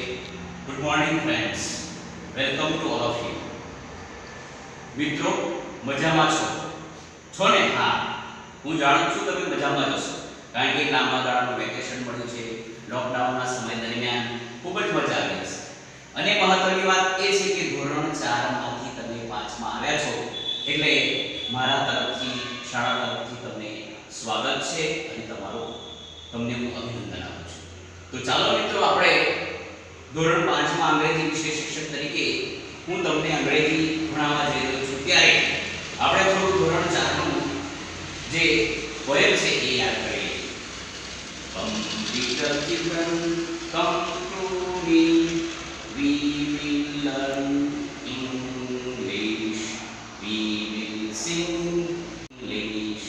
Good morning friends. Welcome to all of you. મિત્રો મજામાં છો ને? હા, હું જાણું છું તમે મજામાં જ હશો, કારણ કે લાંબા ગાળાનું વેકેશન મળ્યું છે. લોકડાઉનના સમય દરમિયાન ખૂબ જ મજા આવી હશે. અને મહત્વની વાત એ છે કે ધોરણ 4 માંથી તમે 5 માં આવ્યા છો, એટલે મારા તરફથી શાળા તરફથી તમને સ્વાગત છે અને તમને હું અભિનંદન આપું છું. તો ચાલો મિત્રો, આપણે ધોરણ 5 માં અંગ્રેજી વિષય શિક્ષક તરીકે હું તમને અંગ્રેજી ભણાવવા જઈ રહ્યો છું, ત્યારે આપણે થોડું ધોરણ 4 નું જે પોએમ છે એ યાદ કરીએ. Come little children, come to me, we will learn English, we will sing English.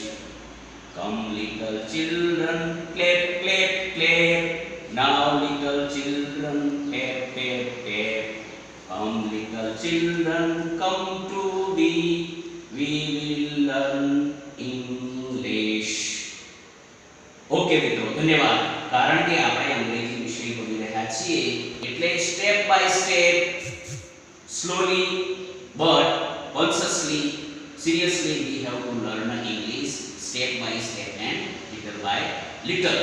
Come little children, clap clap clap, now little children, tap tap tap. Come little children, come to me, we will learn English. Okay મિત્રો, ધન્યવાદ. કારણ કે આપણે અંગ્રેજી વિષય ભણી રહ્યા છીએ, એટલે step by step, slowly but consciously, seriously we have to learn English step by step and little by little.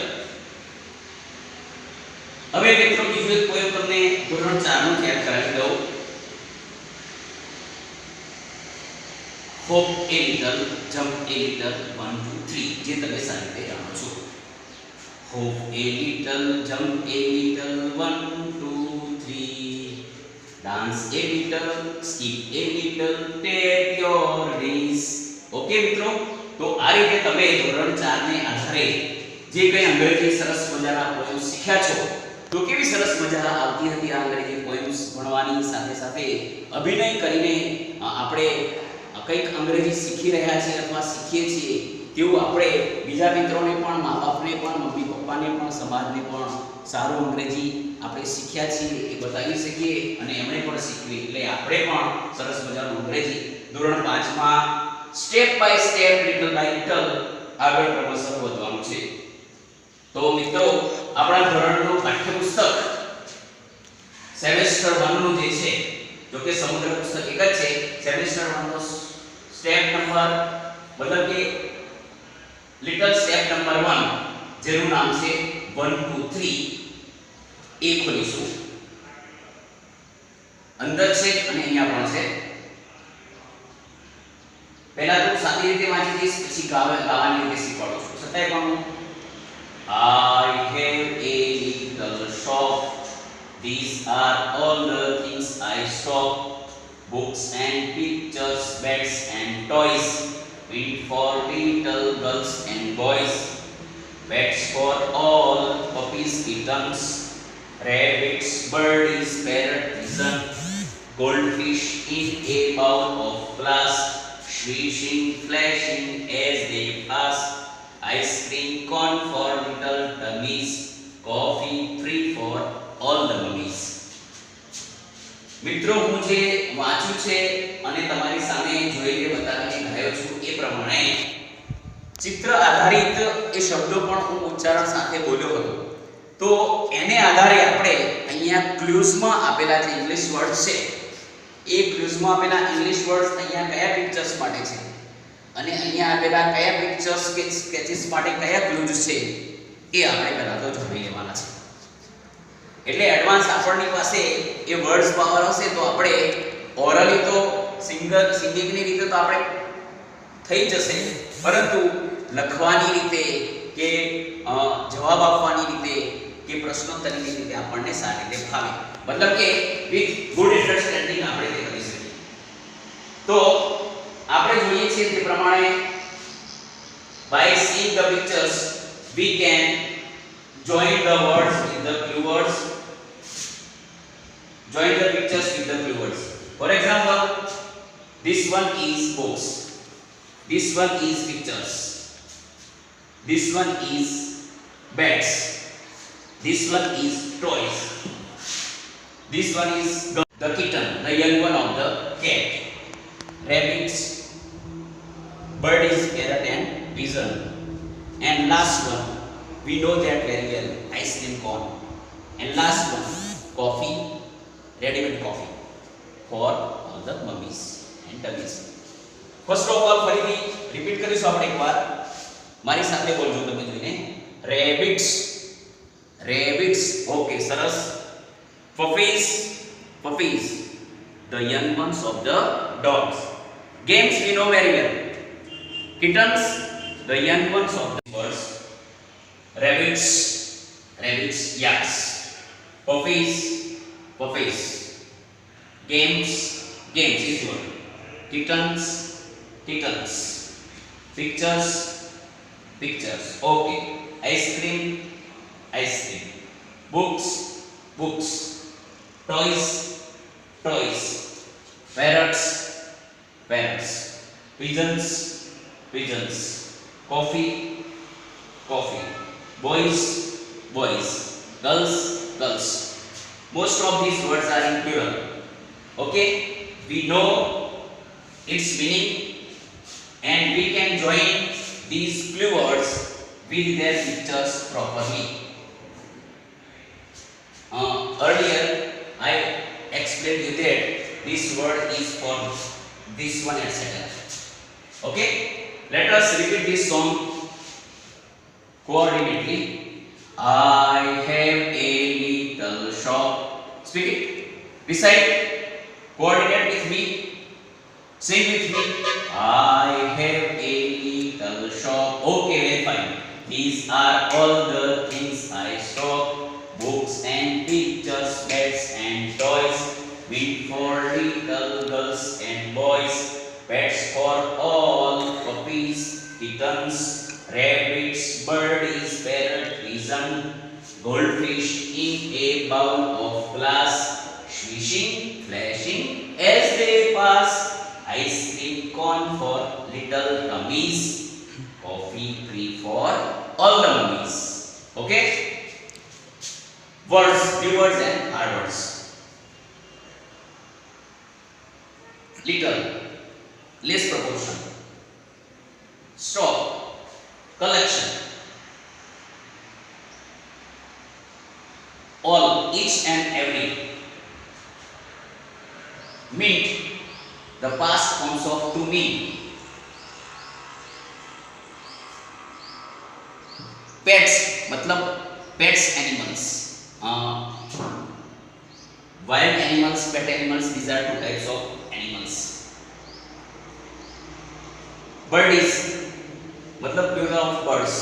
હવે મિત્રો, બીજું એક પોએમ તમને ધોરણ 4 નું યાદ કરાવી દઉં. Hop a little, jump a little, 1 2 3, જે તમે સારી રીતે જાણો છો. Hop a little, jump a little, 1 2 3, dance a little, skip a little, tap your knees. Okay મિત્રો, તો આ રીતે તમે ધોરણ 4 ને આધારે જે કંઈ અંગ્રેજી સરસ મજાના પોએમ શીખ્યા છો, તો કેવી સરસ મજા આવતી હતી આ અંગ્રેજી પોએમ્સ ભણવાની. સાથે સાથે અભિનય કરીને આપણે કંઈક અંગ્રેજી શીખી રહ્યા છીએ અથવા શીખીએ છીએ તેવું આપણે બીજા મિત્રોને પણ, મા બાપને પણ, મમ્મી પપ્પાને પણ, સમાજને પણ સારું અંગ્રેજી આપણે શીખ્યા છીએ એ બતાવી શકીએ અને એમણે પણ શીખવી. એટલે આપણે પણ સરસ મજાનું અંગ્રેજી ધોરણ 5 માં step by step, little by little આગળ ક્રમશઃ વધવાનું છે. તો મિત્રો, આપણા ધોરણનું પાઠ્યપુસ્તક સેમેસ્ટર 1 નું જે છે, જો કે સમગ્ર પુસ્તક એક જ છે, સેમેસ્ટર 1 નો સ્ટેપ નંબર, મતલબ કે લિટલ સ્ટેપ નંબર 1, જેનું નામ છે 1 2 3, એ ખોલીશું. અંદર છે અને અહીંયા પણ છે. પહેલા તો સાદી રીતે વાંચી દઈશ, પછી ગાવાની રીતે શીખવાડું છું. છતાંય પણ I have a little shop, these are all the things I stock, books and pictures, beds and toys, feed for little girls and boys, pets for all, puppies, kittens, rabbits, birdies, parrot, pigeon, goldfish in a bowl of glass, swishing, flashing as they pass, ice cream cone for little dummies, coffee free for all the mummies. મિત્રો, હું જે વાંચ્યું છે અને તમારી સામે જોઈને બતાવીને ગાયો છું એ પ્રમાણે ચિત્ર આધારિત એ શબ્દો પણ હું ઉચ્ચારણ સાથે બોલ્યો હતો. તો એને આધારે આપણે અહીંયા ક્લુઝમાં આપેલા જે ઇંગ્લિશ વર્ડ છે, એ ક્લુઝમાં આપેલા ઇંગ્લિશ વર્ડ્સ અહીંયા કયા પિક્ચર્સ માટે છે અને અહીંયા આપેલા કયા પિક્ચર્સ કે સ્કેચિસ માટે કયા ક્લુઝ છે, એ આપણે પહેલા તો જોઈ લેવાના છે. એટલે એડવાન્સ આપણની પાસે એ વર્ડ્સ પાવર હશે તો આપણે ઓરલી તો સિંગિંગની રીતે તો આપણે થઈ જશે, પરંતુ લખવાની રીતે કે જવાબ આપવાની રીતે કે પ્રશ્નોત્તરીની રીતે આપણને સારી રીતે ફાવે, મતલબ કે વિથ ગુડ અન્ડરસ્ટેન્ડિંગ આપણે તે કરી શકીએ. તો આપણે જોઈએ છીએ તે પ્રમાણે by seeing the pictures we can join the words with the clue words, join the pictures with the clue words. For example, this one is books, this one is pictures, this one is beds, this one is toys, this one is the kitten, the young one of the cat, rabbits, birdies, parrot and pigeon, and last one we know that very well, ice cream cone, and last one coffee, ready-made coffee for all the mummies and tummies. First of all, ફરીથી repeat કરીશું આપણે એકવાર. મારી સાથે બોલજો તમે જોઈને. Rabbits, rabbits. Okay, સરસ. Puppies, puppies, the young ones of the dogs. Games we know very well. Kittens, the young ones of the birds. Rabbits, rabbits, yes. Puppies, puppies. Games, games is one. Kittens, kittens. Pictures, pictures. Okay. Ice cream, ice cream. Books, books. Toys, toys. Parrots, parrots. Pigeons, pigeons. Coffee, coffee. Boys, boys. Girls, girls. Most of these words are in plural. Okay, we know its meaning and we can join these clue words with their pictures properly. Earlier I explained you that this word is for this one, etc. Okay, let us repeat this song coordinately. I have a little shop. Speak it. Recite. Coordinate with me. Sing with me. I have a little shop. Okay, very fine. These are all the things I stock. Books and pictures, beds and toys. Meat for little girls and boys. Pets for all. Puppies, kittens, rabbits, birdies, parrot, pigeon, goldfish in a bowl of glass, swishing, flashing as they pass, ice cream cone for little tummies, coffee free for all the mummies. Okay? Words, new words and hard words. Little, less proportion. Stock, collection. All, each and every. Meet, the past forms of to meet. Pets, मतलब pets animals. Wild animals, pet animals, these are two types of animals. Birdies, मतलब plural of birds.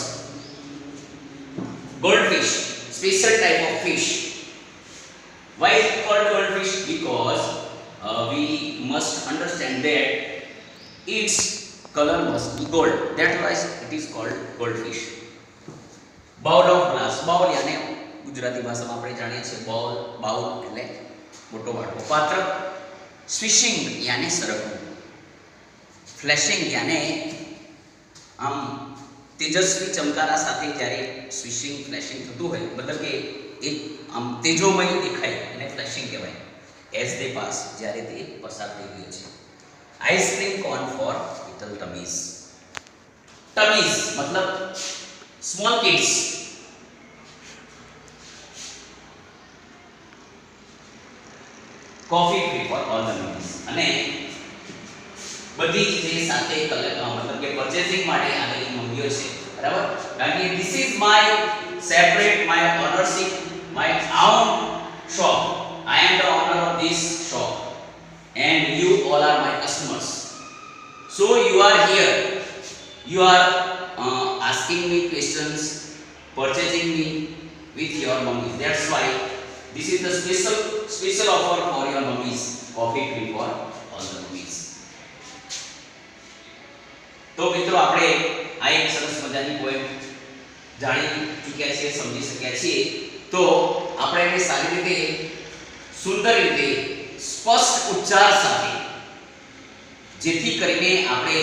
Goldfish, special type of fish. Why is it called goldfish? Because we must understand that its color must be gold. That's why it is called goldfish. Bowl of glass. Bowl यानी गुजराती भाषा में આપણે જાણીએ છીએ bowl, bowl એટલે મોટો વાટકો, પાત્ર. Swishing यानी સરકવું. Flashing यानी આમ તેજસ્વી ચમકારા સાથે જ્યારે સ્વિશિંગ ફ્લેશિંગ થતું હોય, મતલબ કે એક આમ તેજોમય દેખાય એને ફ્લેશિંગ કહેવાય. એઝ દે પાસ, જ્યારે તે પસાર થઈ ગયો છે. Ice cream cone for little tummies. Tummies મતલબ small kids. Coffee free for all the mummies. અને બધી જે સાથે મતલબ કે પરચેસિંગ માટે આવેલી મમ્મીઓ છે, બરાબર? કારણ કે this is my separate, my ownership, my own shop. I am the owner of this shop and you all are my customers. So you are here, you are asking me questions, purchasing me with your mummies. That's why this is the special offer for your mummies. Coffee free for all the mummies. તો મિત્રો આપણે આ એક સરસ મજાની poem જાણી ચૂક્યા છીએ, સમજી શક્યા છીએ. તો આપણે એને સારી રીતે, સુંદર રીતે, સ્પષ્ટ ઉચ્ચાર સાથે, જેથી કરીને આપણે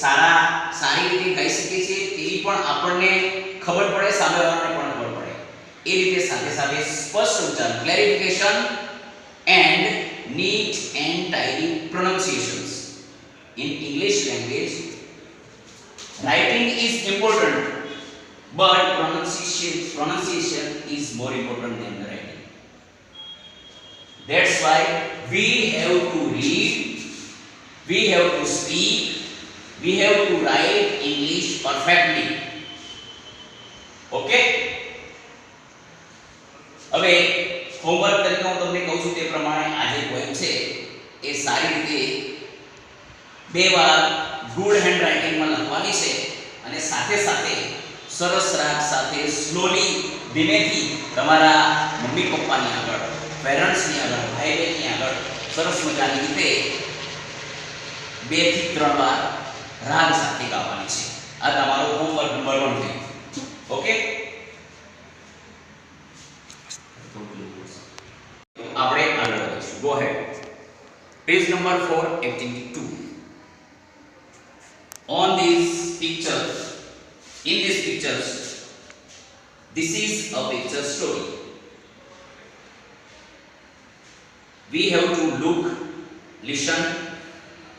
સારી રીતે ગાઈ શકીએ છીએ, તેવી પણ આપણને ખબર પડે, સામેવાળાને પણ ખબર પડે. એ રીતે સાથે સાથે સ્પષ્ટ ઉચ્ચાર, clarification and neat and tidy pronunciations. In English language, writing is important, but pronunciation is more important than the writing. That's why we have to read, we have to speak, we have to write English perfectly. Okay? હવે homework તરીકે હું તમને કહું છું તે પ્રમાણે આ જે પોઈન્ટ છે એ સારી રીતે બે વાર ગુડ હેન્ડ રાઇટિંગમાં લખવાની છે અને સાથે સાથે સરસ રાગ સાથે સ્લોલી ધીમેથી તમારા મમ્મી પપ્પાની આગળ, પેરેન્ટ્સની આગળ, ભાઈ બહેનની આગળ સરસ મજાની રીતે 2 થી 3 વાર રાગ સાથે ગાવાની છે. આ તમારો હોમવર્ક નંબર 1 થયું. ઓકે? આપણે આગળ વધીશું. Go ahead. Page number 4 activity 2. On these pictures, in these pictures, this is a picture story. We have to look, listen,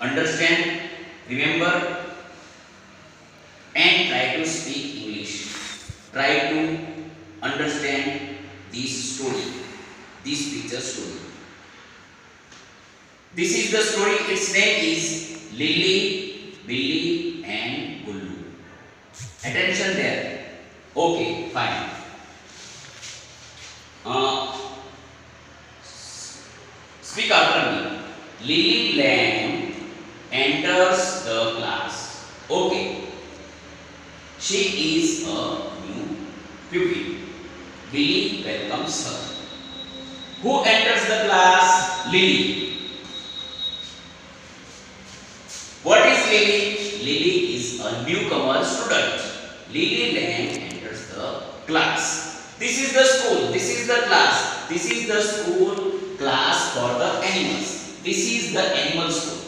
understand, remember and try to speak English. Try to understand this story, this picture story. This is the story. Its name is Lily, Billy and Gullu. Attention there. Okay, fine. Speak after me. Lily Lamb enters the class. Okay. She is a new pupil. Billy welcomes her. Who enters the class? Lily. What is Lily? Lily is a newcomer student. Lily Lamb enters the class. This is the school. This is the class. This is the school class for the animals. This is the animal school.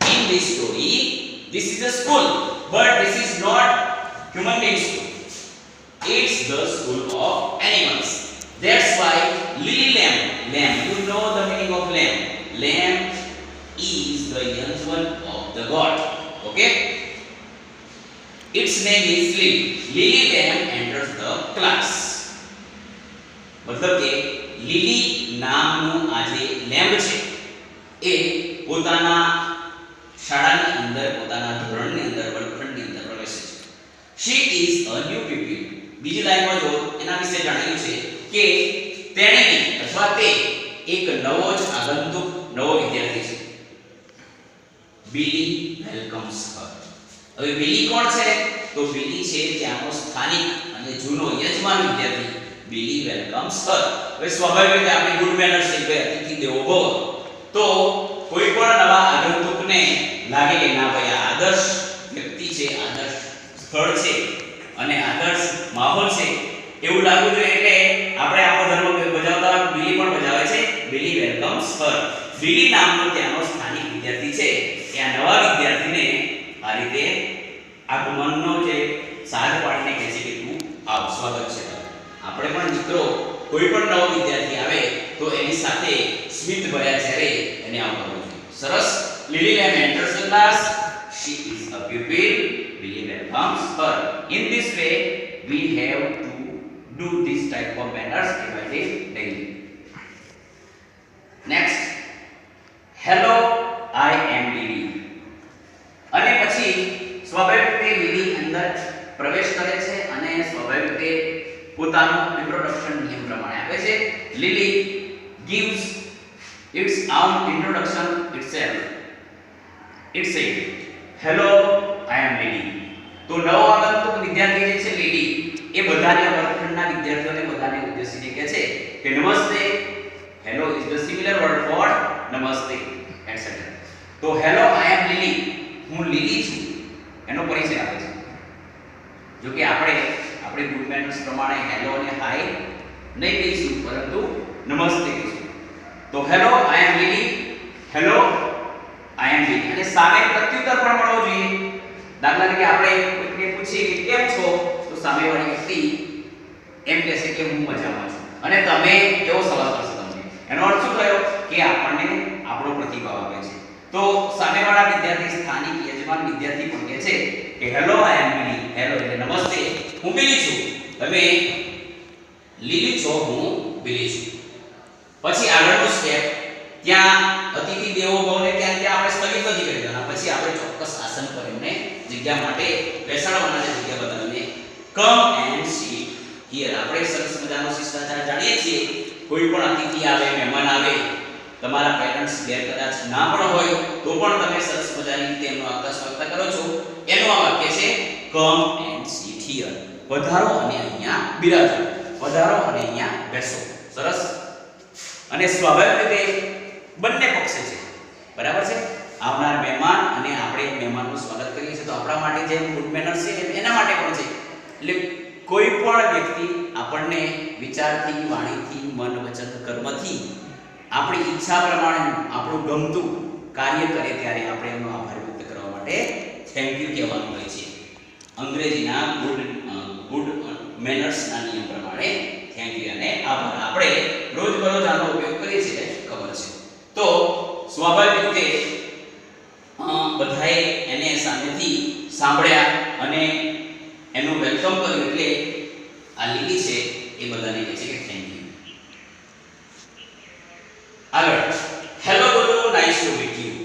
In this story, this is a school, but this is not human being school. It's the school of animals. That's why Lily Lamb. Lamb. You know the meaning of lamb. Lamb is the young one of the God. Okay? Its name is Lily. Lily Lamb enters the class. मतलब કે લીલી નામનું આ જે lamb છે એ પોતાના શાળાની અંદર, પોતાના ધોરણની અંદર, વર્ગખંડની અંદર પ્રવેશે છે. She is a new pupil. બીજી લાઈનમાં જો એના વિશે જણાવ્યું છે કે તેણે અથવા તે એક નવો જ આગંતુક, નવો વિદ્યાર્થી છે. Billy welcomes her. હવે બિલી કોણ છે? તો બિલી છે ત્યાંનો સ્થાનિક અને જૂનો યજમાન વિદ્યાર્થી. Billy welcomes her. હવે સ્વાભાવિક રીતે આપણે ગુડ મેનર્સ શીખવે, અતિથિ દેવો ભવ. તો કોઈ પણ નવા આગંતુકને લાગે કે ના ભાઈ આ આદર્શ વ્યક્તિ છે, આદર્શ સ્થળ છે અને આદર્શ માહોલ છે એવું લાગવું જોઈએ, એટલે આપણે આપણો ધર્મ બજાવતા બિલી પણ બજાવે છે. Billy welcomes her. બિલી નામનો ત્યાંનો સ્થાનિક વિદ્યાર્થી છે એ આ નવા વિદ્યાર્થીને આ રીતે આગમનનો જે સાદ પાડીને કહે છે કે તું આવ, સ્વાગત છે. આપણે પણ મિત્રો કોઈ પણ નવો વિદ્યાર્થી આવે તો એની સાથે સ્મિત ભર્યા ચહેરે એને આવકારવું જોઈએ. સરસ. Lily Lamb enters the class. She is a pupil. Billy welcomes her. In this way, we have to do this type of manners every day daily. Next. Hello, I am Lily. અને પછી સ્વાભાવિક રીતે લિલી અંદર પ્રવેશ કરે છે અને સ્વાભાવિક રીતે પોતાનું ઇન્ટ્રોડક્શન નિયમ પ્રમાણે આપે છે. Lily gives its own introduction itself. It said, "Hello, I am Lily." તો નવો આગંતુક વિદ્યાર્થી જે છે લિલી એ બધાને વર્ગખંડના વિદ્યાર્થીઓને બધાને ઉદ્દેશીને કહે છે કે નમસ્તે. Hello is the similar word for namaste, etc. તો hello, I am Lily. હું લીલી છું એનો પરિચય આપે છે. જો કે આપણે ગુડ મેનર્સ પ્રમાણે હેલો અને હાય નહીં કહીશું, પરંતુ નમસ્તે કહીશું. તો hello, I am lily. Hello, I am લીલી. અને સામે પ્રત્યુત્તર પણ મળવો જોઈએ. દાખલા તરીકે આપણે કોઈને પૂછીએ કે કેમ છો, તો સામેવાળી વ્યક્તિ એમ કહેશે કે હું મજામાં છું, અને તમે કેવો સવાલ કરશો તમને. એનો અર્થ શું થયો કે આપણને આપણો પ્રતિભાવ આપે છે. તો સામેવાળા વિદ્યાર્થી, સ્થાનિક યજમાન વિદ્યાર્થી પણ કહે છે કે hello, I am lily. Hello એટલે નમસ્તે, હું બિલી છું. તમે લીલી છો, હું બિલી છું. પછી આગળનો સ્ટેપ ત્યાં અતિથિ દેવો ભવને ત્યાં આપણે સ્થગિત નથી કરી દેવાના, પછી આપણે ચોક્કસ આસન પર એમને જગ્યા માટે બેસાડવાના છે, જગ્યા બતાવીને કમ એન્ડ સીટ હિયર. આપણે સરસ મજાનો શિષ્ટાચાર જાણીએ છીએ. કોઈ પણ અતિથિ આવે, મહેમાન આવે, તમારા પેરેન્ટ્સ ઘેર કદાચ ના પણ હોય તો પણ તમે સરસ મજાની રીતે એમનો આદર સ્વાગત કરો છો. એનું આ વાક્ય છે કમ એન્ડ સીટ હિયર. પધારો અને અહીંયા બિરાજો, પધારો અને અહીંયા બેસો. સરસ. અને સ્વાભાવિક રીતે બંને પક્ષે છે, બરાબર છે. આવનાર મહેમાન અને આપણે મહેમાનનું સ્વાગત કરીએ છીએ તો આપણા માટે જે ગુડ મેનર્સ છે એના માટે પણ છે. એટલે કોઈ પણ વ્યક્તિ આપણને વિચારથી, વાણીથી, મન, વચન, કર્મથી આપણી ઈચ્છા પ્રમાણે આપણું ગમતું કાર્ય કરે ત્યારે આપણે એનો આભાર વ્યક્ત કરવા માટે થેન્ક યુ કહેવાનું હોય છે. અંગ્રેજીના ગુડ મેનર્સના નિયમ પ્રમાણે થેન્ક યુ અને આભાર આપણે રોજબરોજ આનો ઉપયોગ કરીએ છીએ, ખબર છે. તો સ્વાભાવિક રીતે બધાએ એને સામેથી સાંભળ્યા અને એનું વેલકમ કર્યું. એટલે આ લીલી છે એ બધાને કહે છે કે થેન્ક યુ. આગળ hello Gullu, nice to meet you.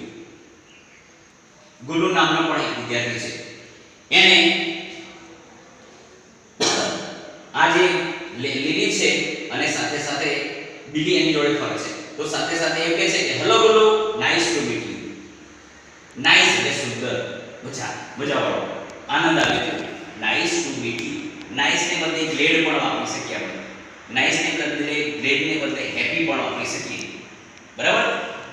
Gullu નામનો પણ એક વિદ્યાર્થી છે. એને આ જે લીલી છે અને સાથે સાથે બિલી એની જોડે ફરે છે, તો સાથે સાથે એમ કહે છે કે hello Gullu, nice to meet you. Nice એટલે સુંદર, મજાવાળો, આનંદ આવે છે. Nice to meet you. Nice ને બદલે ગ્લેડ પણ વાપરી શકીએ આપણે. નાઇસ ને બદલે ગ્લેડ ને બદલે હેપી પણ વાપરી શકીએ, બરાબર.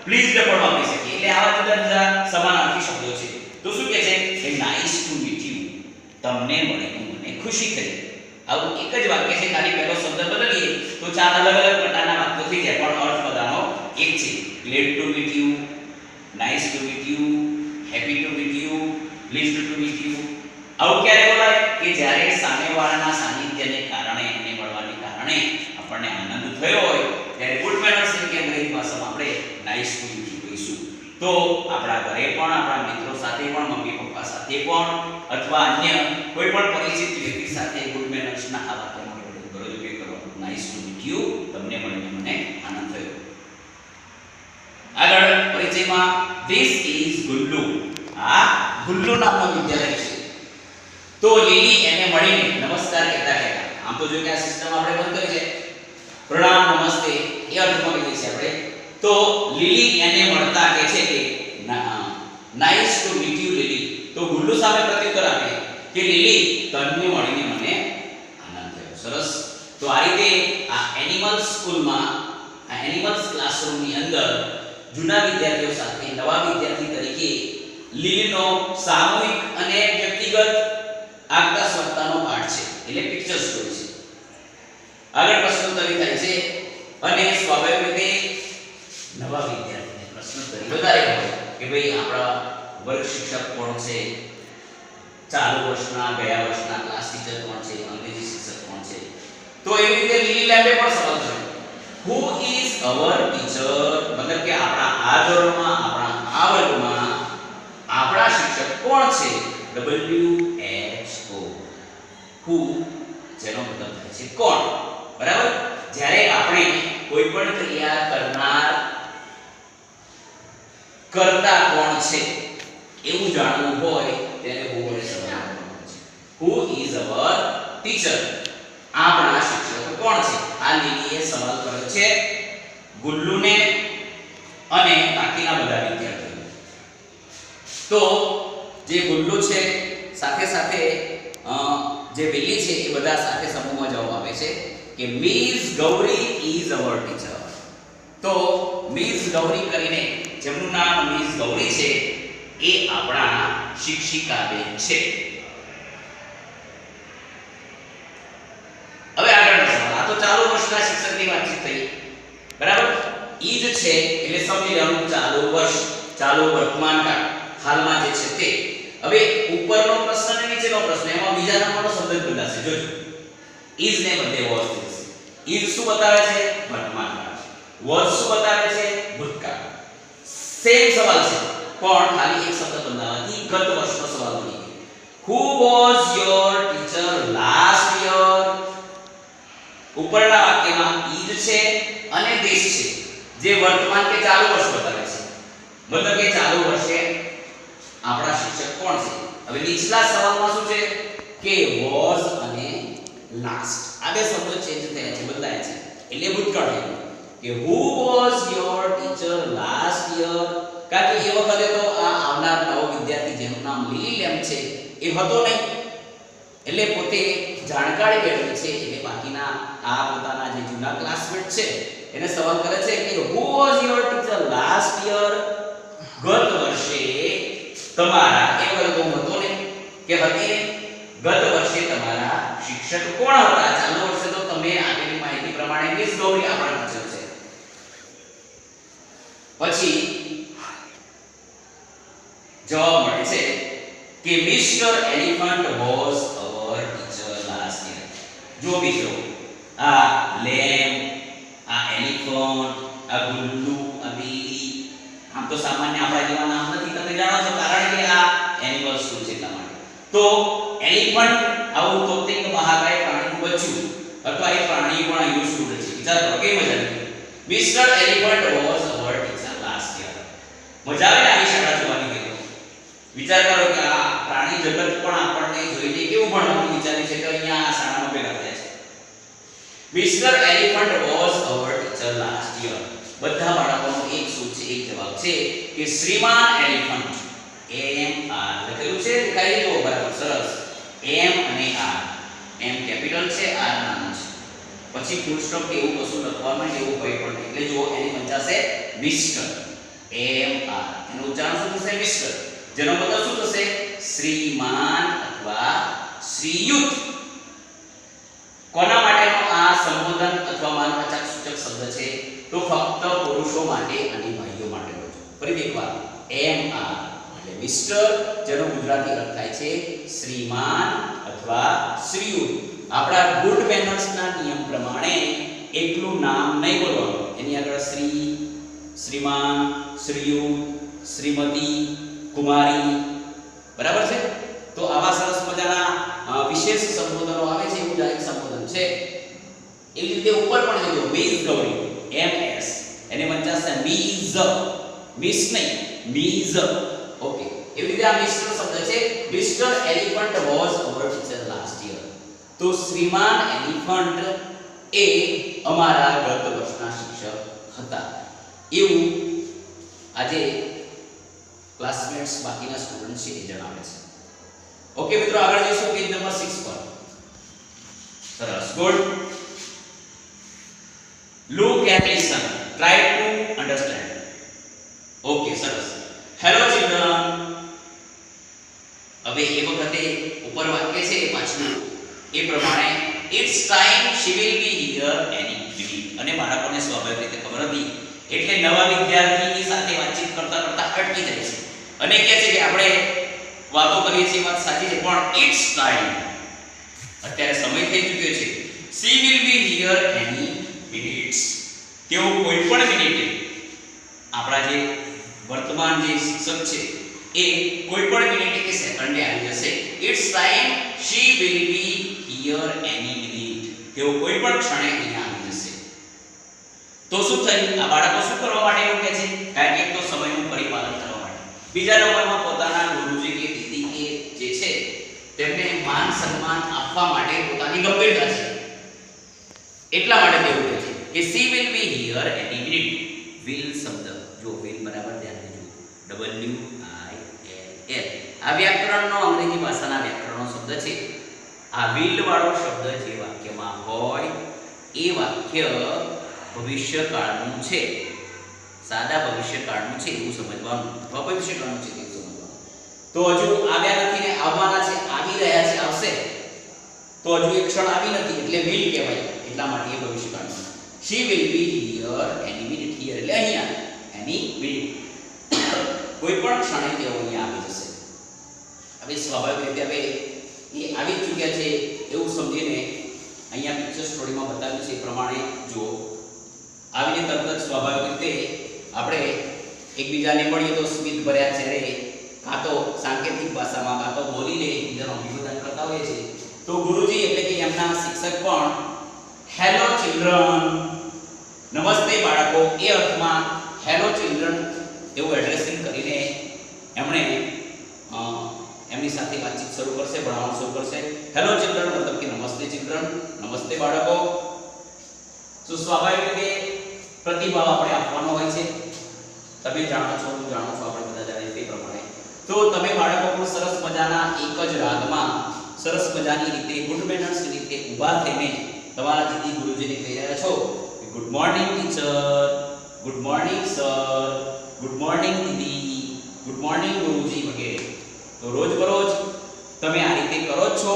પ્લીઝડ પણ વાપરી શકીએ. એટલે આવા જુદા જુદા સમાનાર્થી શબ્દો છે. તો શું કહે છે કે નાઇસ ટુ મીટ યુ, તમને મળીને મને ખુશી થઈ. આવું એક જ વાક્ય છે, ખાલી પહેલો શબ્દ બદલીએ તો ચાર અલગ અલગ પ્રકારના વાક્યો થઈ જાય, પણ અર્થ બધાનો એક છે. Glad to meet you, nice to meet you, happy to meet you, pleased to meet you. આવું ક્યારે બોલાય કે જ્યારે સામેવાળાના સાનિધ્યને કારણે, એને મળવાને કારણે આપણને આનંદ થયો હોય ત્યારે ગુડ મેનર્સ કે અંગ્રેજી ભાષામાં આપણે નાઇસ ટુ મીટ યુ કહીશું. તો આપણા ઘરે પણ, આપણા મિત્રો સાથે પણ, મમ્મી પપ્પા સાથે પણ, અથવા અન્ય કોઈ પણ પરિચિત વ્યક્તિ સાથે ગુડ મેનર્સના આ વાક્યનો દરરોજ ઉપયોગ કરો. નાઇસ ટુ મીટ યુ, તમને મળીને મને આનંદ થયો. આગળ પરિચયમાં ધીસ ઇઝ ગુલ્લુ. આ ગુલ્લુ નામનો વિદ્યાલય છે. તો લીલી એને મળીને નમસ્કાર કહેતા કહેતા, આમ તો જો કે આ સિસ્ટમ આપણે બંધ કરી છે, પ્રણામ, નમસ્તે એ અર્થમાં કહીએ છીએ આપણે. તો લીલી એને મળતા કહે છે કે નાઇસ ટુ મીટ યુ લીલી. તો ગુલ્લુ સામે પ્રત્યુત્તર આપે કે લીલી, તને મળીને મને આનંદ થયો. સરસ. તો આ રીતે આ એનિમલ સ્કૂલમાં, આ એનિમલ્સ ક્લાસરૂમની અંદર જૂના વિદ્યાર્થીઓ સાથે નવા વિદ્યાર્થી તરીકે લીલીનો સામૂહિક અને વ્યક્તિગત આગતા સ્વરતાનો પાઠ છે, એટલે પિક્ચર સ્ટોરી છે. આગળ પ્રશ્નોત્તરી થાય છે અને સ્વાભાવિક રીતે નવા વિદ્યાર્થીને પ્રશ્નોત્તરી વધારે હોય કે ભાઈ આપણા વર્ગ શિક્ષક કોણ છે, ચાલુ વર્ષના, ગયા વર્ષના ક્લાસ ટીચર કોણ છે, અંગ્રેજી શિક્ષક કોણ છે. તો એવી રીતે લીલી લેબે પણ સવાલ કર્યો, હુ ઇઝ અવર ટીચર, મતલબ કે આપણા આ ધોરણમાં, આપણા આ વર્ગમાં આપણા શિક્ષક કોણ છે. WHO, હુ જેનો મતલબ થાય છે કોણ, બરાબર. જ્યારે આપણે કોઈ પણ ક્રિયા કરનાર કરતા કોણ છે એવું જાણવું હોય ત્યારે હુ વડે સવાલ કરવાનો છે. હુ ઇઝ અવર ટીચર, આપણા શિક્ષક કોણ છે. આ લીલીએ સવાલ કર્યો છે ગુલ્લુને અને બાકીના બધા વિદ્યાર્થીઓને. તો જે ગુલ્લુ છે સાથે સાથે જે બિલ્લી છે એ બધા સાથે સમૂહમાં જવાબ આપે છે કે miss Gauri is our teacher. તો મિસ ગૌરી કરીને, જેમનું નામ મિસ ગૌરી છે, એ આપણા શિક્ષિકા બેન છે. હવે આગળનો સવાલ, આ તો ચાલુ વર્ષના શિક્ષકની વાતચીત થઈ, બરાબર. ઈજ છે એટલે સમજી લેવાનું ચાલુ વર્ષ, ચાલુ વર્તમાન કાળ, હાલમાં જે છે તે. હવે ઉપરનો પ્રશ્ન અને નીચેનો પ્રશ્ન, એમાં બીજા નંબરનો શબ્દ જ બદલાશે. જોજો, ઇઝ ને બદલે વોઝ થશે. ઇઝ શું બતાવે છે? વર્તમાન કાળ. વોઝ શું બતાવે છે? ભૂતકાળ. સેમ સવાલ છે પણ ખાલી એક શબ્દ બદલાવાથી ગત વર્ષનો સવાલ બની ગયો. Who was your teacher last year. ઉપરના વાક્યમાં ઇઝ છે અને ધીસ છે, જે વર્તમાન કે ચાલુ વર્ષ બતાવે છે, મતલબ કે ચાલુ વર્ષે આપણા શિક્ષક કોણ છે. હવે નીચલા સવાલમાં શું છે કે was અને last આ બે શબ્દો ચેન્જ થયા છે, બદલાયા છે. એટલે ભૂતકાળ થયું કે who was your teacher last year, કારણ કે એ વખતે તો આ આવનાર નવો વિદ્યાર્થી જેનું નામ લીલી લેમ્પ છે એ હતો નહીં, એટલે પોતે જાણકારી મેળવી છે. એટલે બાકીના આ પોતાના જે જૂના ક્લાસમેટ છે એને સવાલ કરે છે કે who was your teacher last year, ગત વર્ષે તમારા એ વખતે હતો ને કે હતી ને, ગત વર્ષે તમારા શિક્ષક કોણ હતા. ચાલુ વર્ષે તો તમે આપેલી માહિતી પ્રમાણે મિસ ગૌરી આપણા ટીચર છે. પછી જવાબ મળે છે કે mister elephant was our teacher last year. જો મિત્રો આ લેમ્પ, આ એલિફન્ટ, આ ગુલ્લુ, આ બિલી આમ તો સામાન્ય આપણા જેવા નામ નથી, તમે જાણો છો, કારણ કે આ એનિમલ સ્કૂલ છે એટલા માટે. તો એલિફન્ટ આવું તોતિંગ મહાકાય પ્રાણીનું બચ્ચું અથવા એ પ્રાણી પણ યુઝ ટુ છે. વિચાર કરો કેવી મજા આવી. Mister elephant was our teacher last year. મજા આવે આવી શાળા જોવાની કે વિચાર કરો કે આ પ્રાણી જગત પણ આપણને જોઈને કેવું ભણવાનું વિચારે છે કે અહીંયા આ શાળામાં ભેગા થયા છે. Mister elephant was our teacher last year. બધા બાળકોનો એક શું છે, એક જવાબ છે કે શ્રીમાન એલિફન્ટ, એમ આર લખેલું છે, દેખાય તો બરાબર સરસ. એમ અને આર, એમ કેપિટલ છે, આર નાનું છે, પછી ફૂલ સ્ટોપ કે એવું કશું લખવાનું એવું કંઈ પણ નહીં. એટલે જો એની વંચાશે મિસ્ટર, એમ આર, એનું ઉચ્ચારણ શું થશે મિસ્ટર, જેનો મતલબ શું થશે શ્રીમાન અથવા શ્રીયુત. કોના માટેનો આ સંબોધન અથવા માનવાચક સૂચક શબ્દ છે તો ફક્ત પુરુષો માટે અને ભાઈઓ માટેનો છે. ફરી એકવાર એમ આર એટલે મિસ્ટર, જેનો ગુજરાતી અર્થ થાય છે શ્રીમાન અથવા શ્રીયુત. આપણા ગુડ મેનર્સના નિયમ પ્રમાણે એકલું નામ નહીં બોલવાનું, એની આગળ શ્રી, શ્રીમાન, શ્રીયુત, શ્રીમતી, કુમારી, બરાબર છે. તો આવા સરસ મજાના વિશેષ સંબોધનો આવે છે, એવું એક સંબોધન છે. એવી રીતે ઉપર પણ જોજો મિસ ગૌરી, એમએસ, એને વંચાશે મીઝ, મિસ નહીં મીઝ. ઓકે, એવી રીતે આ મિસ્ટર શબ્દ છે. Mister elephant was our teacher last year. તો શ્રીમાન એલિફન્ટ એ અમારા ગત વર્ષના શિક્ષક હતા, એવું આજે ક્લાસમેટ્સ બાકીના સ્ટુડન્ટ છે એ જણાવે છે. ઓકે મિત્રો, આગળ જઈશું પેજ નંબર 6 પર. સરસ, good. Look and listen, try to understand. Okay, સરસ. Hello children. હવે એ વખતે ઉપર વાક્ય છે એ પાછું એ પ્રમાણે it's time she will be here any minute. અને બાળકોને સ્વાભાવિક રીતે ખબર હતી એટલે નવા વિદ્યાર્થીની સાથે વાતચીત કરતા કરતા અટકી જાય છે અને કહે છે કે આપણે વાતો કરીએ છીએ, વાત સાચી છે, પણ ઇટ્સ ટાઈમ, અત્યારે સમય થઈ ચૂક્યો છે. She will be here any minutes, તેઓ કોઈ પણ મિનિટે, આપણા જે વર્તમાન જે શિક્ષક છે એ કોઈ પણ મિનિટે કે સેકન્ડે આવી જશે. It's time she will be here any minute, તેઓ કોઈ પણ ક્ષણે અહીંયા આવી જશે. તો શું થયું, આ બાળકો શું કરવા માટે એવું કહે છે, કારણ કે એક તો સમયનું પરિપાલન કરવા માટે, બીજા નંબરમાં પોતાના ગુરુજી કે દીદી કે જે છે તેમને માન સન્માન આપવા માટે પોતાની ગંભીરતા છે એટલા માટે તેવું કહે છે કે she will be here any minute. Will શબ્દ જો વિલ બરાબર ધ્યાન દેજો, W I L L, આ વ્યાકરણનો અંગ્રેજી ભાષાના વ્યાકરણનો શબ્દ છે. આ વિલ વાળો શબ્દ જે વાક્યમાં હોય એ વાક્ય ભવિષ્યકાળનું છે, સાદા ભવિષ્યકાળનું છે એવું સમજવાનું, અથવા ભવિષ્યકાળનું છે એવું સમજવાનું. તો હજુ આવ્યા નથી ને આવવાના છે, આવી રહ્યા છે, આવશે, તો હજુ એક ક્ષણ આવી નથી એટલે વિલ કહેવાય, એટલા માટે એ ભવિષ્યકાળનું. She will be here any minute, here એટલે અહીંયા, એની મિનિટ, કોઈ પણ ક્ષણે તેઓ અહીંયા આવી જશે. હવે સ્વાભાવિક રીતે હવે એ આવી ચૂક્યા છે એવું સમજીને અહીંયા પિક્ચર સ્ટોરીમાં બતાવ્યું છે એ પ્રમાણે જો આવીને તરત જ સ્વાભાવિક રીતે આપણે એકબીજાને મળીએ તો સ્મિત ભર્યા ચહેરે કાં તો સાંકેતિક ભાષામાં કાં તો બોલીને એકબીજાનો અભિવાદન કરતા હોઈએ છીએ. તો ગુરુજી એટલે કે એમના શિક્ષક પણ હેલો ચિલ્ડ્રન, નમસ્તે બાળકો એ અર્થમાં હેલો ચિલ્ડ્રન એવું એડ્રેસિંગ કરીને એમણે એમની સાથે વાતચીત શરૂ કરશે, ભણાવવાનું શરૂ કરશે. હેલો ચિલ્ડ્રન મતલબ કે નમસ્તે ચિલ્ડ્રન, નમસ્તે બાળકો. તો સ્વાભાવિક રીતે પ્રતિભાવ આપણે આપવાનો હોય છે. તમે જાણો છો, હું જાણું છું, આપણે બધા જાણીએ તે પ્રમાણે. તો તમે બાળકો પણ સરસ મજાના એક જ રાગમાં સરસ મજાની રીતે ગુડ મેનર્સ રીતે ઊભા થઈને તમારા દીદી ગુરુજીને કહી રહ્યા છો good morning teacher, good morning sir, good morning દીદી, ગુડ મોર્નિંગ ગુરુજી વગેરે. તો રોજબરોજ તમે આ રીતે કરો છો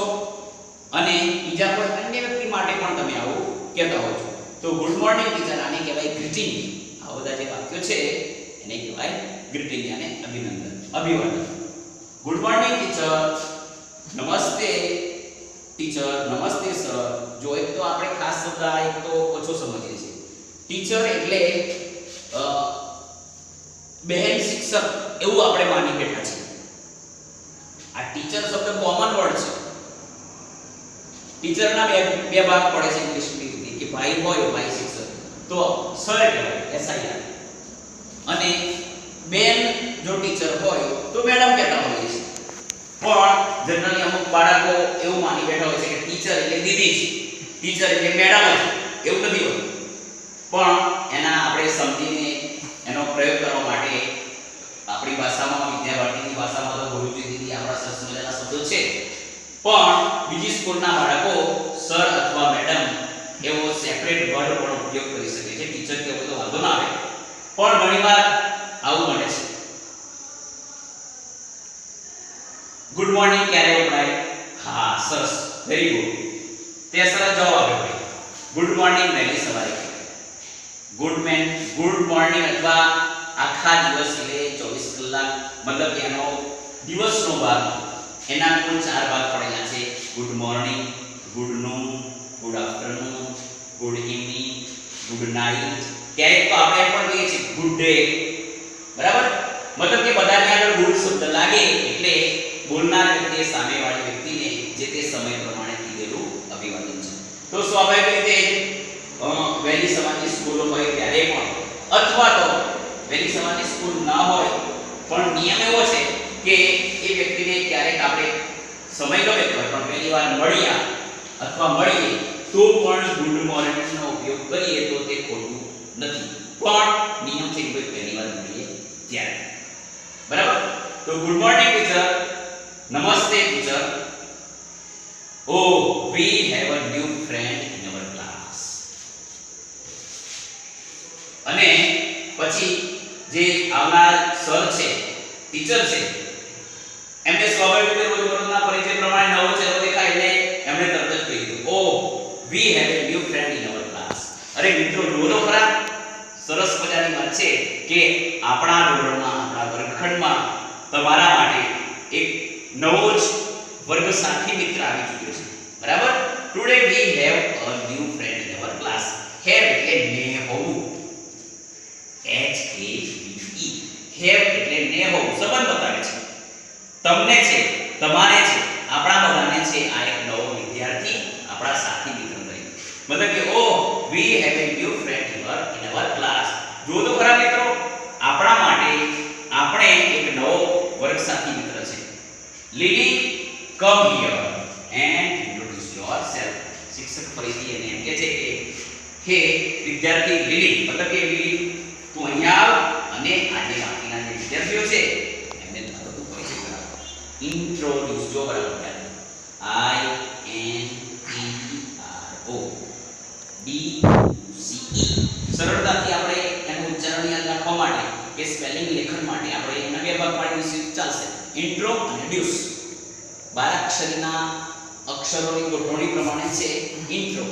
અને બીજા કોઈ અન્ય વ્યક્તિ માટે પણ તમે આવું કહેતા હો છો. તો ગુડ મોર્નિંગ ટીચર આને કહેવાય ગ્રીટિંગ. આ બધા જે વાક્યો છે એને કહેવાય ગ્રીટિંગ અને અભિનંદન, અભિવાદન. ગુડ મોર્નિંગ ટીચર, નમસ્તે ટીચર, નમસ્તે સર. જો એક તો આપણે ખાસ શબ્દ આ એક તો ઓછો સમજીએ છીએ. ટીચર એટલે બહેન શિક્ષક એવું આપણે માની બેઠા છીએ. આ ટીચર શબ્દ કોમન વર્ડ છે. ટીચરના બે ભાગ પડે છે ઇંગ્લિશની રીતે કે ભાઈ હોય ભાઈ શિક્ષક તો સર કહેવાય SIR, અને બેન જો ટીચર હોય તો મેડમ કહેતા હોઈએ છીએ. પણ જનરલી અમુક બાળકો એવું માની બેઠા હોય છે કે ટીચર એટલે દીદી છે, ટીચર એટલે મેડમ છે. એવું નથી હોતું. પણ એના આપણે સમજીને એનો પ્રયોગ કરવા માટે આપણી ભાષામાં, વિદ્યાર્થીની ભાષામાં તો ગુરુજી દીદી આપણા સરસ મજાના શબ્દો છે. પણ બીજી સ્કૂલના બાળકો સર અથવા મેડમ એવો સેપરેટ વર્ડ પણ ઉપયોગ કરી શકે છે. ટીચર કહેવો તો વાંધો ના આવે, પણ ઘણીવાર આવું બને છે. ગુડ મોર્નિંગ ક્યારે વપરાય? હા, સરસ, વેરી ગુડ. તે સરસ જવાબ આપ્યો ભાઈ. ગુડ મોર્નિંગ વહેલી સવારે. ગુડ મોર્નિંગ અથવા આખા દિવસ એટલે 24 કલાક મતલબ કે એનો દિવસનો ભાગ, એના કુલ 4 ભાગ પડેલા છે. Good morning, good noon, good afternoon, good evening, good night. ક્યારેક તો આપણે પણ કહીએ છીએ ગુડ ડે. બરાબર? મતલબ કે બધાની આગળ ગુડ શબ્દ લાગે એટલે બોલનાર વ્યક્તિએ સામેવાળી વ્યક્તિને જે તે સમય પ્રમાણે કીધેલું અભિવાદન છે. તો સ્વાભાવિક રીતે વહેલી સવારની સ્કૂલો હોય ત્યારે પણ, અથવા તો વહેલી સવારની સ્કૂલ ના હોય પણ નિયમ એવો છે કે એ વ્યક્તિને ક્યારેક આપણે સમય ગમે તો પણ પહેલી વાર મળ્યા અથવા મળીએ તો પણ ગુડ મોર્નિંગનો ઉપયોગ કરીએ તો તે ખોટું નથી. પણ નિયમ છે કે પહેલી વાર મળીએ ત્યારે. બરાબર? તો ગુડ મોર્નિંગ ટીચર, નમસ્તે teacher. Oh, we have a new friend in our class. અને પછી જે આવનાર સર છે, ટીચર છે, એમને સ્વાભાવિક રીતે રોજબરોજના પરિચય પ્રમાણે નવો ચહેરો દેખાય એટલે એમણે તરત જ કહી દીધું, "Oh, we have a new friend in our class." અરે મિત્રો, જુઓ તો ખરા, સરસ મજાની વાત છે કે આપણા ધોરણમાં, આપણા વર્ગખંડમાં તમારા માટે એક નવો જ વર્ગ સાથી મિત્ર આવી ચૂક્યો છે. બરાબર? Today we have a new friend in our class. Have એટલે ને હોવું, HAVE. have એટલે ને હોવું, સંબંધ બતાવે છે. તમને છે, તમારે છે, આપણા બધાને છે આ એક નવો વિદ્યાર્થી આપણા સાથી મિત્ર તરીકે. મતલબ કે oh, we have a new friend in our class. જો તો ખરા મિત્રો, આપણા માટે આપણે એક નવો વર્ગ સાથી મિત્ર છે. લીલી, come here and introduce yourself. શિક્ષક ફરીથી એને એમ કહે છે કે હે વિદ્યાર્થી લીલી, મતલબ કે લીલી તું અહીંયા આવ અને આજે બાકીના જે વિદ્યાર્થીઓ છે એમને તારું પરિચય કરાવ. ઇન્ટ્રોડ્યુસ, જો બરાબર INTRODUCE. સરળતાથી આપણે એનું ઉચ્ચારણ યાદ રાખવા માટે કે સ્પેલિંગ લેખન માટે આપણે એના બે ભાગ પાડીશું, ચાલશે. ઇન્ટ્રો અને ડ્યુસ. 12 અક્ષરના અક્ષરોની ગોઠવણી પ્રમાણે છે ઇન્ટ્રો,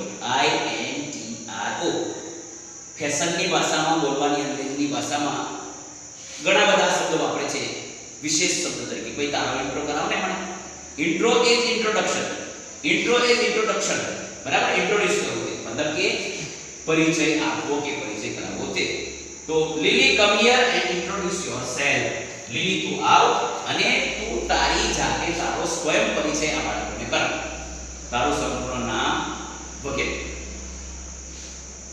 INTRO. ફેશનની ભાષામાં, બોલવાની અંગ્રેજીની ભાષામાં ઘણા બધા શબ્દો વાપરે છે વિશેષ શબ્દ તરીકે. કોઈ તારો ઇન્ટ્રો કરાવ ને મને. Intro is introduction. Intro is introduction. બરાબર? ઇન્ટ્રોડ્યુસ કરવું છે મતલબ કે પરિચય આપવો કે પરિચય કરાવવો છે. તો Lily, come here and introduce yourself. Lily તું આવ અને તું તારી જાતે તારો સ્વયં પરિચય આ બાળકોને કરાવ, તારું સંપૂર્ણ નામ વગેરે.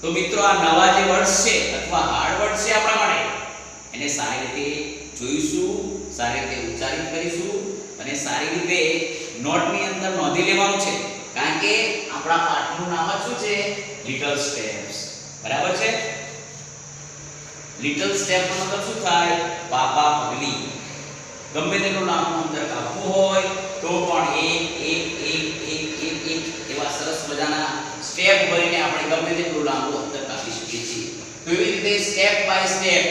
તો મિત્રો આ નવા જે વર્ડ્સ છે અથવા હાર્ડ વર્ડ્સ છે આપણા માટે એને સારી રીતે જોઈશું, સારી રીતે ઉચ્ચારિત કરીશું અને સારી રીતે નોટની અંદર નોંધી લેવાનું છે, કારણ કે આપણા પાઠનું નામ જ શું છે? Little steps. બરાબર છે? લિટલ સ્ટેપ નો મતલબ શું થાય? પાપા પગલી. ગમે તેનું નામનું અંતર કાપવું હોય તો પણ એક એવા સરસ મજાના સ્ટેપ ભરીને આપણે ગમે તેટલું લાંબુ અંતર કાપી શકીએ છીએ. તો એવી રીતે step by step,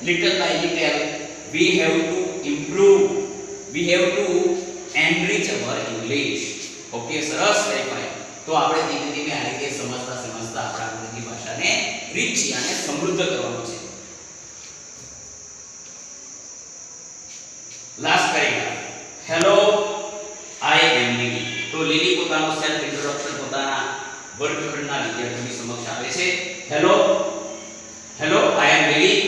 little by little, we have to improve, we have to enrich our English. Okay, સરસ ભાઈ. તો આપણે ધીમે ધીમે આ રીતે સમજતા સમજતા આપણા અંગ્રેજી ભાષાને રીચી અને સમૃદ્ધ કરવાનું છે. Last paragraph. Hello, I am લીલી. તો લીલી પોતાનો સેલ્ફ ઇન્ટ્રોડક્શન પોતાના વર્ગખંડના વિદ્યાર્થીઓની સમક્ષ આપે છે. Hello, I am Lily.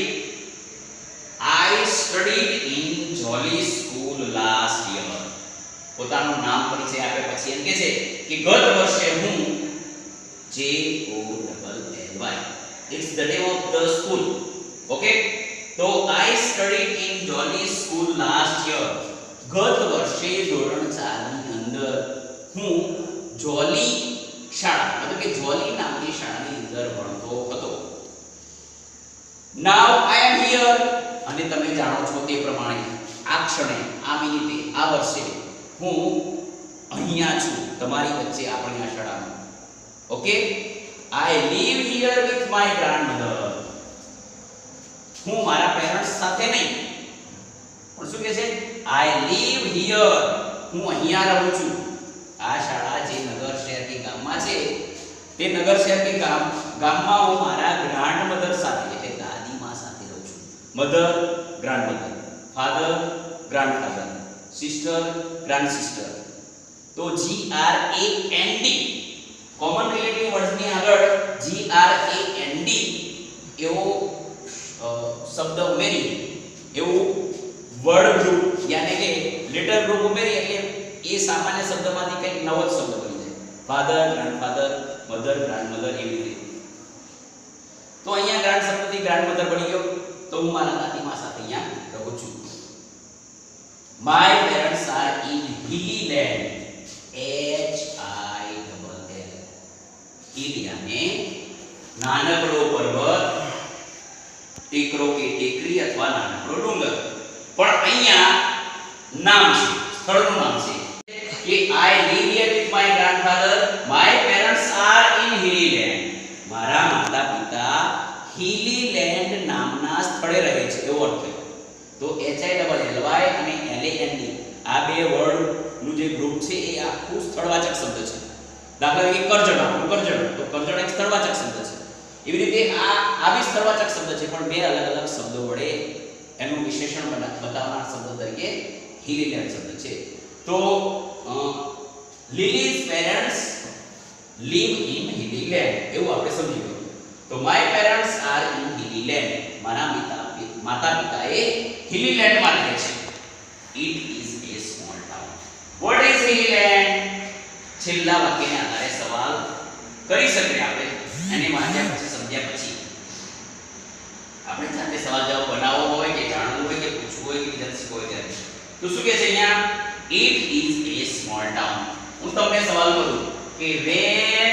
I studied in Jolly School last year. પોતાનું નામ પરિચય આપે પછી એમ કહે છે કે ગત વર્ષે હું JOLLY, it's the name of the school. Okay, તો I studied in Jolly School last year. ગત વર્ષે ધોરણ 4 ની અંદર હું જોલી શાળા મતલબ કે જોલી નામની શાળાની અંદર ભણતો હતો. Now I am here. અને તમે જાણો છો તે પ્રમાણે આ ક્ષણે, આ મિનિટે, આ વર્ષે હું અહીંયા છું તમારી વચ્ચે આપણી આ શાળામાં. Okay, I live here with my grandmother. હું મારા પેરેન્ટ્સ સાથે નહીં, પણ શું કહે છે? I live here. હું અહીંયા રહું છું. આ શાળા જે નગર શહેર કે ગામમાં છે, તે નગર શહેર કે ગામમાં હું મારા ગ્રાન્ડમધર સાથે એટલે દાદીમા સાથે રહું છું. Mother, grandmother, father, grandfather, sister, grandsister. તો GRAND કોમન રિલેટિવ વર્ડ્સ ની આગળ GRAND એવો શબ્દ ઉમેરી, એવું વર્ડ ગ્રુપ યાને કે લેટર ગ્રુપ ઉમેરી એટલે એ સામાન્ય શબ્દમાંથી કંઈક નવો જ શબ્દ બની જાય. ફાધર, ગ્રાન્ડફાધર, મધર, ગ્રાન્ડમધર એવી રીતે. તો અહીંયા ગ્રાન્ડ શબ્દથી ગ્રાન્ડમધર બની ગયો. તો હું મારા દાદીમા સાથે અહીંયા રહું છું. My parents are in hilly land. HILL. hilly અને નાનકડો પર્વત, ટેકરો કે ટેકરી અથવા નાનકડો ડુંગર. પણ અહીંયા નામ છે, સ્થળનું નામ છે કે I live here with my grandfather. My parents are in hilly land. મારા માતા પિતા hilly land નામના સ્થળે રહે છે એવો અર્થ થયો. તો HILLY અને LAND આ બે વર્ડ નું જે ગ્રુપ છે એ આખું સ્થળવાચક શબ્દ છે. દાખલા તરીકે કરજણ, તો કરજણ એક સ્થળવાચક શબ્દ છે. એવી રીતે આ બી સ્થળવાચક શબ્દ છે, પણ બે અલગ અલગ શબ્દો વડે એનું વિશેષણ બતાવનાર શબ્દ તરીકે hilly land શબ્દ છે. તો Lily's parents live in hilly land એવું આપણે સમજી ગયું. તો my parents are in hilly land. મારા માતા પિતા એ hilly land માં રહે છે. It is a small town. What is hilly land? છેલ્લા વાક્યને આધારે સવાલ કરી શકીએ આપણે. અને વાંચ્યા પછી સમજ્યા પછી આપણે જાતે સવાલ જવાબ બનાવવો હોય કે જાણવું હોય કે પૂછવું હોય કે બીજાને શીખવું હોય ત્યારે. તો શું કહે છે અહીંયા? It is a small town. હું તમને સવાલ કરું કે where